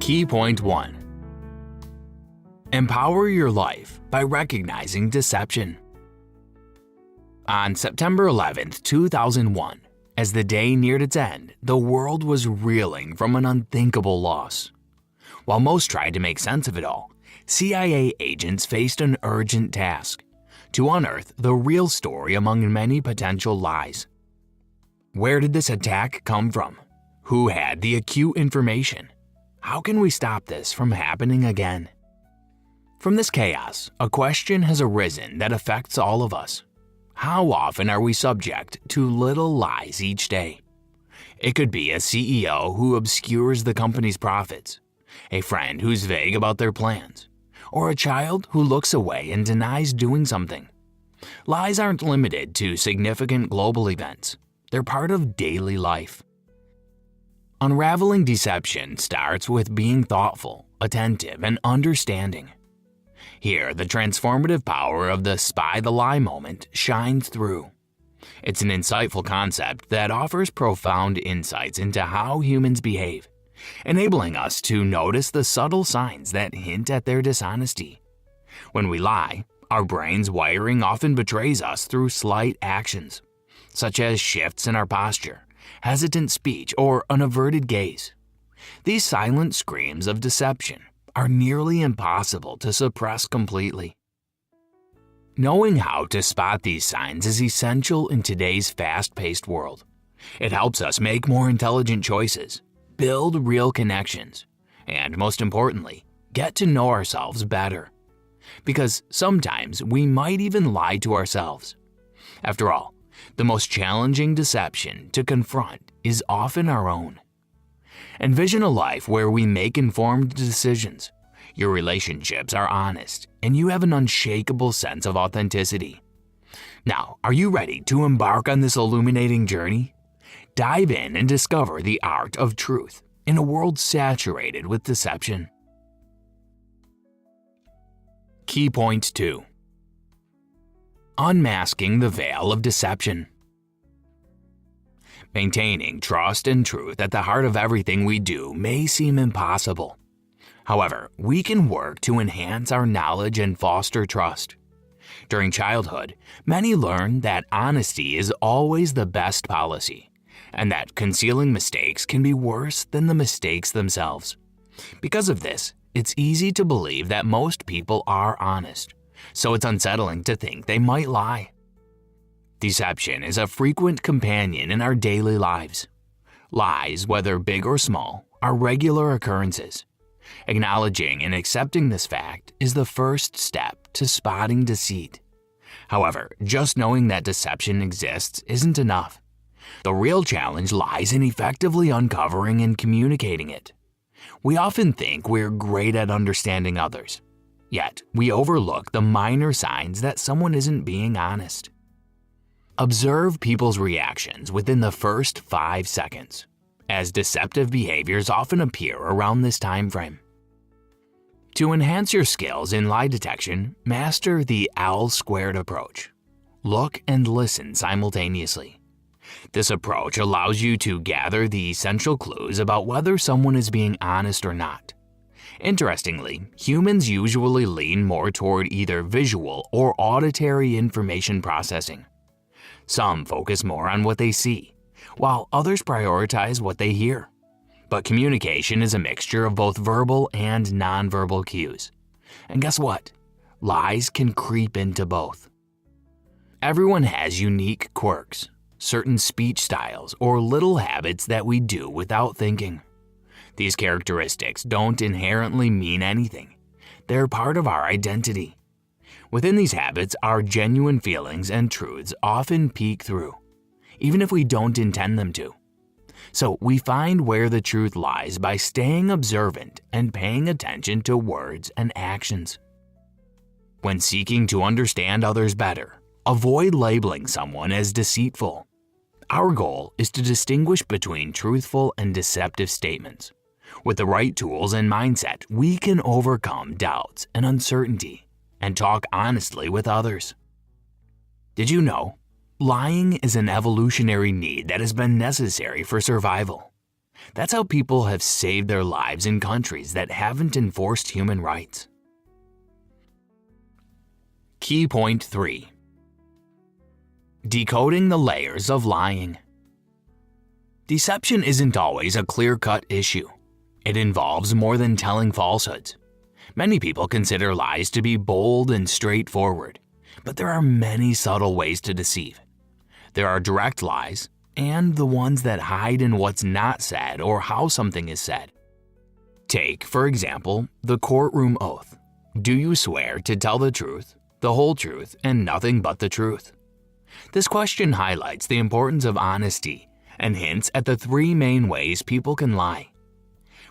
Key point 1. Empower your life by recognizing deception. On September 11, 2001, as the day neared its end, the world was reeling from an unthinkable loss. While most tried to make sense of it all, CIA agents faced an urgent task: to unearth the real story among many potential lies. Where did this attack come from? Who had the acute information? How can we stop this from happening again? From this chaos, a question has arisen that affects all of us. How often are we subject to little lies each day? It could be a CEO who obscures the company's profits, a friend who's vague about their plans, or a child who looks away and denies doing something. Lies aren't limited to significant global events. They're part of daily life. Unraveling deception starts with being thoughtful, attentive, and understanding. Here, the transformative power of the spy the lie moment shines through. It's an insightful concept that offers profound insights into how humans behave, enabling us to notice the subtle signs that hint at their dishonesty. When we lie, our brain's wiring often betrays us through slight actions, such as shifts in our posture, hesitant speech, or an averted gaze. These silent screams of deception are nearly impossible to suppress completely. Knowing how to spot these signs is essential in today's fast-paced world. It helps us make more intelligent choices, build real connections, and most importantly, get to know ourselves better. Because sometimes we might even lie to ourselves. After all, the most challenging deception to confront is often our own. Envision a life where we make informed decisions, your relationships are honest, and you have an unshakable sense of authenticity. Now, are you ready to embark on this illuminating journey? Dive in and discover the art of truth in a world saturated with deception. Key point 2. Unmasking the veil of deception. Maintaining trust and truth at the heart of everything we do may seem impossible. However, we can work to enhance our knowledge and foster trust. During childhood, many learn that honesty is always the best policy, and that concealing mistakes can be worse than the mistakes themselves. Because of this, it's easy to believe that most people are honest, so it's unsettling to think they might lie. Deception is a frequent companion in our daily lives. Lies, whether big or small, are regular occurrences. Acknowledging and accepting this fact is the first step to spotting deceit. However, just knowing that deception exists isn't enough. The real challenge lies in effectively uncovering and communicating it. We often think we're great at understanding others, yet we overlook the minor signs that someone isn't being honest. Observe people's reactions within the first 5 seconds, as deceptive behaviors often appear around this time frame. To enhance your skills in lie detection, master the L-squared approach. Look and listen simultaneously. This approach allows you to gather the essential clues about whether someone is being honest or not. Interestingly, humans usually lean more toward either visual or auditory information processing. Some focus more on what they see, while others prioritize what they hear. But communication is a mixture of both verbal and nonverbal cues. And guess what? Lies can creep into both. Everyone has unique quirks, certain speech styles, or little habits that we do without thinking. These characteristics don't inherently mean anything. They're part of our identity. Within these habits, our genuine feelings and truths often peek through, even if we don't intend them to. So we find where the truth lies by staying observant and paying attention to words and actions. When seeking to understand others better, avoid labeling someone as deceitful. Our goal is to distinguish between truthful and deceptive statements. With the right tools and mindset, we can overcome doubts and uncertainty and talk honestly with others. Did you know? Lying is an evolutionary need that has been necessary for survival. That's how people have saved their lives in countries that haven't enforced human rights. Key point 3. Decoding the layers of lying. Deception isn't always a clear-cut issue. It involves more than telling falsehoods. Many people consider lies to be bold and straightforward, but there are many subtle ways to deceive. There are direct lies, and the ones that hide in what's not said or how something is said. Take, for example, the courtroom oath. Do you swear to tell the truth, the whole truth, and nothing but the truth? This question highlights the importance of honesty and hints at the 3 main ways people can lie.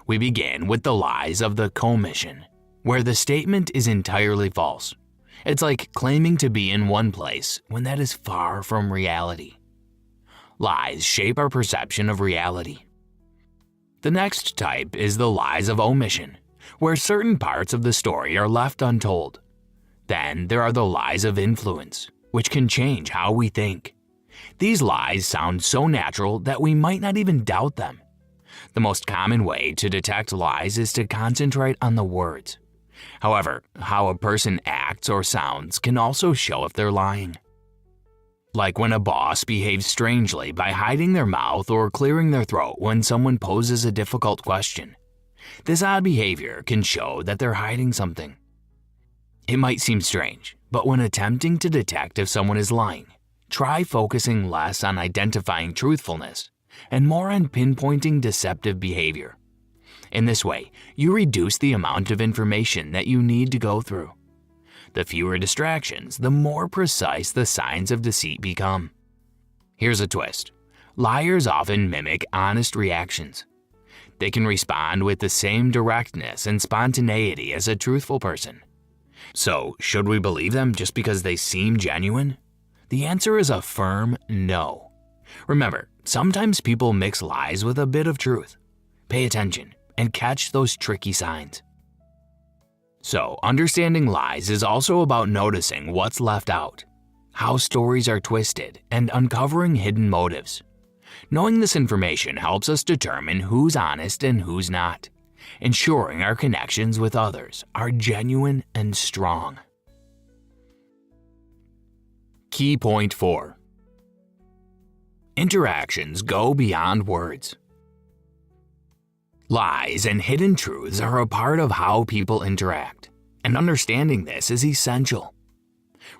We begin with the lies of the commission, where the statement is entirely false. It's like claiming to be in one place when that is far from reality. Lies shape our perception of reality. The next type is the lies of omission, where certain parts of the story are left untold. Then there are the lies of influence, which can change how we think. These lies sound so natural that we might not even doubt them. The most common way to detect lies is to concentrate on the words. However, how a person acts or sounds can also show if they're lying. Like when a boss behaves strangely by hiding their mouth or clearing their throat when someone poses a difficult question. This odd behavior can show that they're hiding something. It might seem strange, but when attempting to detect if someone is lying, try focusing less on identifying truthfulness and more on pinpointing deceptive behavior. In this way, you reduce the amount of information that you need to go through. The fewer distractions, the more precise the signs of deceit become. Here's a twist. Liars often mimic honest reactions. They can respond with the same directness and spontaneity as a truthful person. So, should we believe them just because they seem genuine? The answer is a firm no. Remember, sometimes people mix lies with a bit of truth. Pay attention and catch those tricky signs. So, understanding lies is also about noticing what's left out, how stories are twisted, and uncovering hidden motives. Knowing this information helps us determine who's honest and who's not, ensuring our connections with others are genuine and strong. Key point 4. Interactions go beyond words. Lies and hidden truths are a part of how people interact, and understanding this is essential.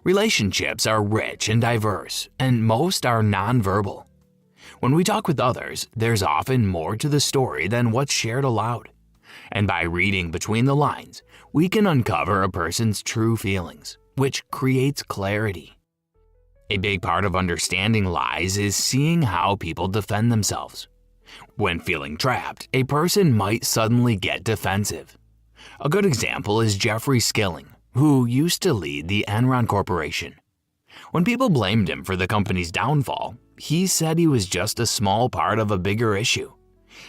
Relationships are rich and diverse, and most are nonverbal. When we talk with others, there's often more to the story than what's shared aloud. And by reading between the lines, we can uncover a person's true feelings, which creates clarity. A big part of understanding lies is seeing how people defend themselves. When feeling trapped, a person might suddenly get defensive. A good example is Jeffrey Skilling, who used to lead the Enron Corporation. When people blamed him for the company's downfall, he said he was just a small part of a bigger issue.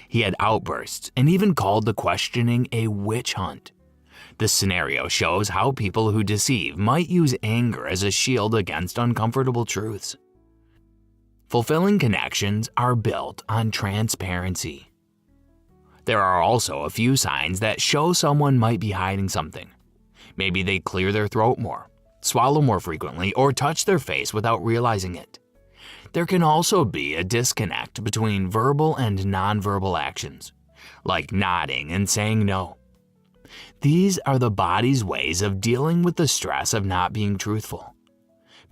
He had outbursts and even called the questioning a witch hunt. This scenario shows how people who deceive might use anger as a shield against uncomfortable truths. Fulfilling connections are built on transparency. There are also a few signs that show someone might be hiding something. Maybe they clear their throat more, swallow more frequently, or touch their face without realizing it. There can also be a disconnect between verbal and nonverbal actions, like nodding and saying no. These are the body's ways of dealing with the stress of not being truthful.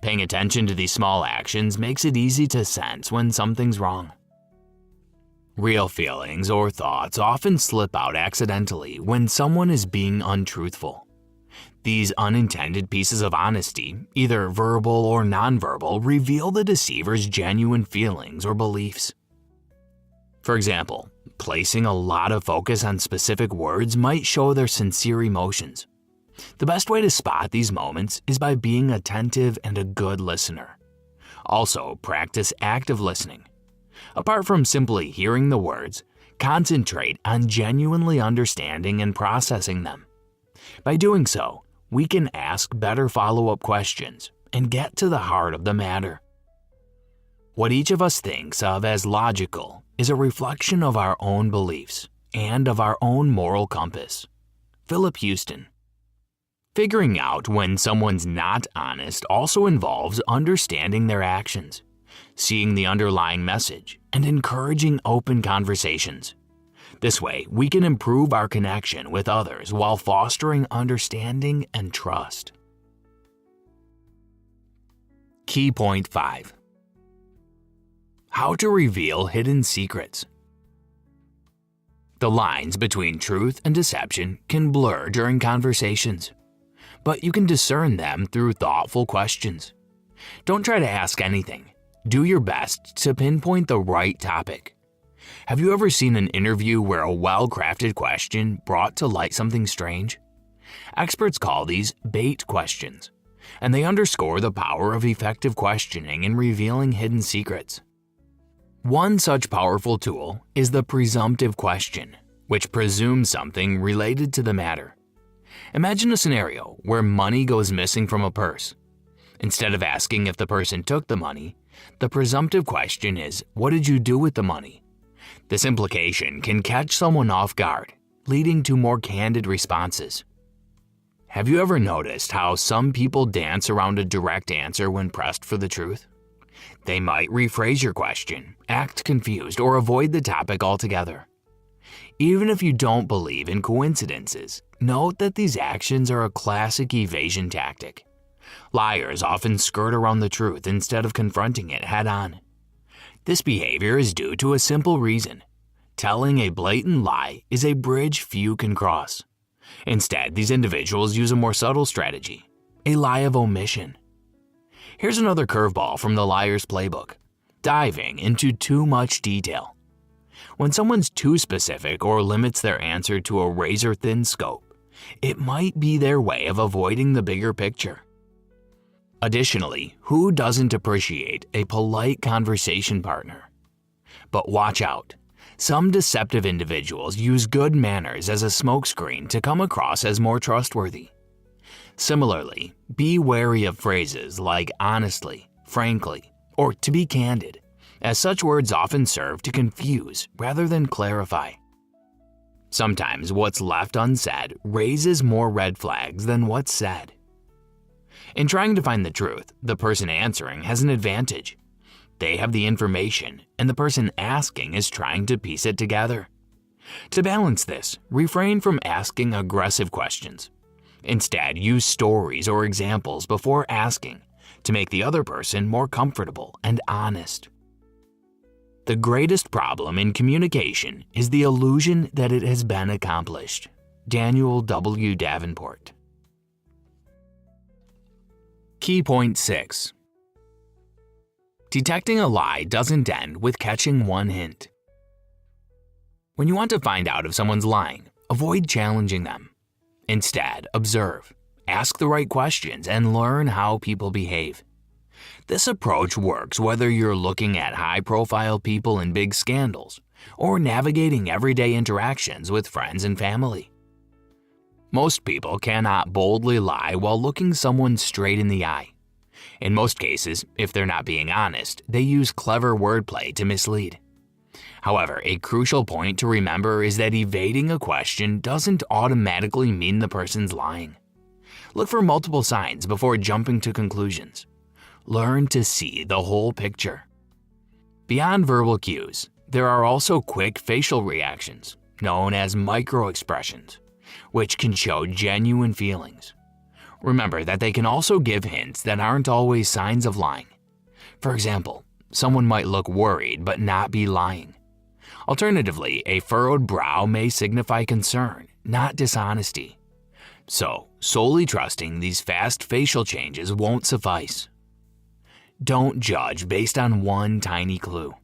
Paying attention to these small actions makes it easy to sense when something's wrong. Real feelings or thoughts often slip out accidentally when someone is being untruthful. These unintended pieces of honesty, either verbal or nonverbal, reveal the deceiver's genuine feelings or beliefs. For example, placing a lot of focus on specific words might show their sincere emotions. The best way to spot these moments is by being attentive and a good listener. Also, practice active listening. Apart from simply hearing the words, concentrate on genuinely understanding and processing them. By doing so, we can ask better follow-up questions and get to the heart of the matter. What each of us thinks of as logical is a reflection of our own beliefs and of our own moral compass. Philip Houston. Figuring out when someone's not honest also involves understanding their actions, seeing the underlying message, and encouraging open conversations. This way, we can improve our connection with others while fostering understanding and trust. Key point 5. How to reveal hidden secrets. The lines between truth and deception can blur during conversations, but you can discern them through thoughtful questions. Don't try to ask anything. Do your best to pinpoint the right topic. Have you ever seen an interview where a well-crafted question brought to light something strange? Experts call these bait questions, and they underscore the power of effective questioning in revealing hidden secrets. One such powerful tool is the presumptive question, which presumes something related to the matter. Imagine a scenario where money goes missing from a purse. Instead of asking if the person took the money, the presumptive question is, what did you do with the money? This implication can catch someone off guard, leading to more candid responses. Have you ever noticed how some people dance around a direct answer when pressed for the truth? They might rephrase your question, act confused, or avoid the topic altogether. Even if you don't believe in coincidences, note that these actions are a classic evasion tactic. Liars often skirt around the truth instead of confronting it head-on. This behavior is due to a simple reason. Telling a blatant lie is a bridge few can cross. Instead, these individuals use a more subtle strategy, a lie of omission. Here's another curveball from the liar's playbook: diving into too much detail. When someone's too specific or limits their answer to a razor-thin scope, it might be their way of avoiding the bigger picture. Additionally, who doesn't appreciate a polite conversation partner? But watch out. Some deceptive individuals use good manners as a smokescreen to come across as more trustworthy. Similarly, be wary of phrases like honestly, frankly, or to be candid, as such words often serve to confuse rather than clarify. Sometimes what's left unsaid raises more red flags than what's said. In trying to find the truth, the person answering has an advantage. They have the information, and the person asking is trying to piece it together. To balance this, refrain from asking aggressive questions. Instead, use stories or examples before asking to make the other person more comfortable and honest. The greatest problem in communication is the illusion that it has been accomplished. Daniel W. Davenport. Key point 6. Detecting a lie doesn't end with catching one hint. When you want to find out if someone's lying, avoid challenging them. Instead, observe, ask the right questions, and learn how people behave. This approach works whether you're looking at high-profile people in big scandals or navigating everyday interactions with friends and family. Most people cannot boldly lie while looking someone straight in the eye. In most cases, if they're not being honest, they use clever wordplay to mislead. However, a crucial point to remember is that evading a question doesn't automatically mean the person's lying. Look for multiple signs before jumping to conclusions. Learn to see the whole picture. Beyond verbal cues, there are also quick facial reactions, known as microexpressions, which can show genuine feelings. Remember that they can also give hints that aren't always signs of lying. For example, someone might look worried but not be lying. Alternatively, a furrowed brow may signify concern, not dishonesty. So, solely trusting these fast facial changes won't suffice. Don't judge based on one tiny clue.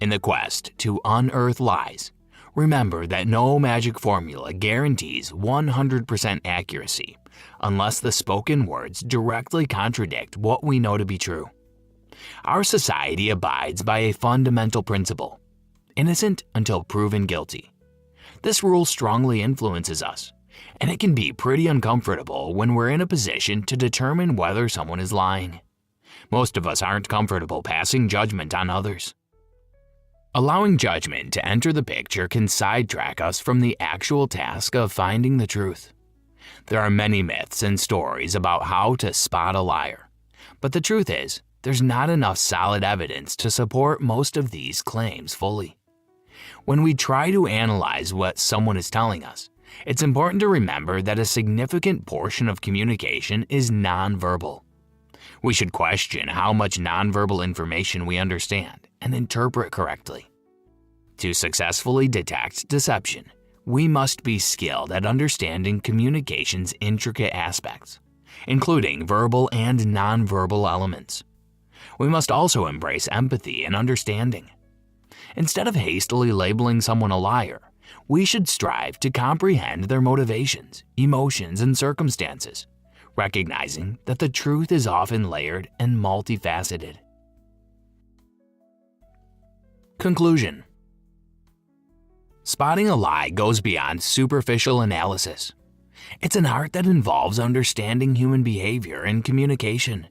In the quest to unearth lies, remember that no magic formula guarantees 100% accuracy unless the spoken words directly contradict what we know to be true. Our society abides by a fundamental principle: innocent until proven guilty. This rule strongly influences us, and it can be pretty uncomfortable when we're in a position to determine whether someone is lying. Most of us aren't comfortable passing judgment on others. Allowing judgment to enter the picture can sidetrack us from the actual task of finding the truth. There are many myths and stories about how to spot a liar, but the truth is, there's not enough solid evidence to support most of these claims fully. When we try to analyze what someone is telling us, it's important to remember that a significant portion of communication is nonverbal. We should question how much nonverbal information we understand and interpret correctly. To successfully detect deception, we must be skilled at understanding communication's intricate aspects, including verbal and nonverbal elements. We must also embrace empathy and understanding. Instead of hastily labeling someone a liar, we should strive to comprehend their motivations, emotions, and circumstances, recognizing that the truth is often layered and multifaceted. Conclusion. Spotting a lie goes beyond superficial analysis. It's an art that involves understanding human behavior and communication.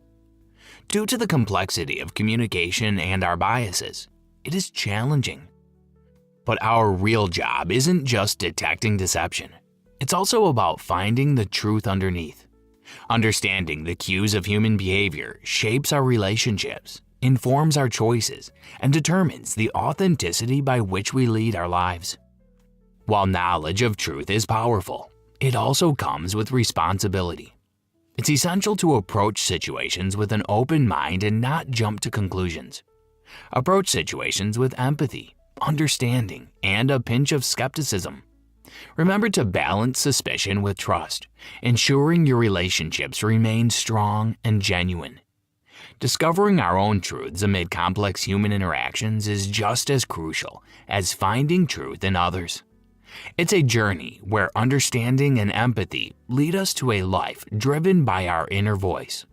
Due to the complexity of communication and our biases, it is challenging. But our real job isn't just detecting deception. It's also about finding the truth underneath. Understanding the cues of human behavior shapes our relationships, informs our choices, and determines the authenticity by which we lead our lives. While knowledge of truth is powerful, it also comes with responsibility. It's essential to approach situations with an open mind and not jump to conclusions. Approach situations with empathy, understanding, and a pinch of skepticism. Remember to balance suspicion with trust, ensuring your relationships remain strong and genuine. Discovering our own truths amid complex human interactions is just as crucial as finding truth in others. It's a journey where understanding and empathy lead us to a life driven by our inner voice.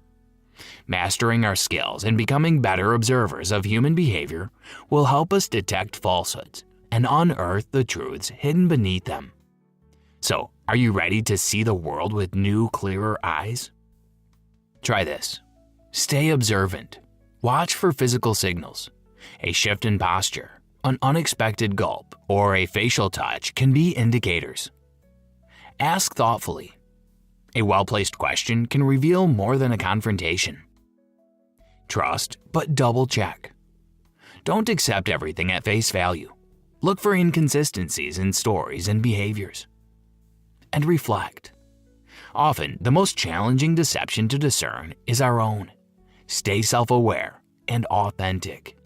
Mastering our skills and becoming better observers of human behavior will help us detect falsehoods and unearth the truths hidden beneath them. So, are you ready to see the world with new, clearer eyes? Try this. Stay observant. Watch for physical signals. A shift in posture, an unexpected gulp, or a facial touch can be indicators. Ask thoughtfully. A well-placed question can reveal more than a confrontation. Trust, but double-check. Don't accept everything at face value. Look for inconsistencies in stories and behaviors. And reflect. Often, the most challenging deception to discern is our own. Stay self-aware and authentic.